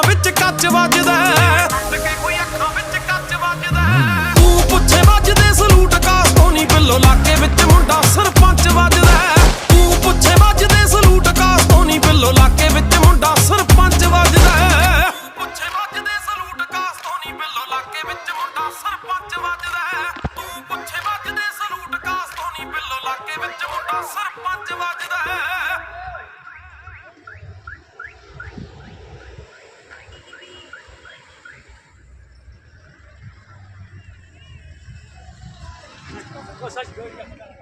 ਵਿੱਚ ਕੱਚ ਵੱਜਦਾ ਕੋਈ ਅੱਖਾਂ ਵਿੱਚ ਕੱਚ ਵੱਜਦਾ ਤੂੰ ਪੁੱਛੇ ਵੱਜਦੇ ਸਲੂਟ ਕਾਸ ਤੋਂ ਨਹੀਂ ਬਿੱਲੋ ਲਾਕੇ ਵਿੱਚ ਮੁੰਡਾ ਸਰਪੰਚ ਵੱਜਦਾ ਤੂੰ ਪੁੱਛੇ ਵੱਜਦੇ ਸਲੂਟ ਕਾਸ ਤੋਂ ਨਹੀਂ ਬਿੱਲੋ ਲਾਕੇ ਵਿੱਚ ਮੁੰਡਾ ਸਰਪੰਚ ਵੱਜਦਾ ਪੁੱਛੇ ਵੱਜਦੇ ਸਲੂਟ ਕਾਸ ਤੋਂ ਨਹੀਂ ਬਿੱਲੋ ਲਾਕੇ ਵਿੱਚ ਮੁੰਡਾ ਸਰਪੰਚ ਵੱਜਦਾ ਤੂੰ ਪੁੱਛੇ ਵੱਜਦੇ ਸਲੂਟ ਕਾਸ ਤੋਂ ਨਹੀਂ ਬਿੱਲੋ ਲਾਕੇ ਵਿੱਚ ਮੁੰਡਾ ਸਰਪੰਚ ਵੱਜਦਾ Só de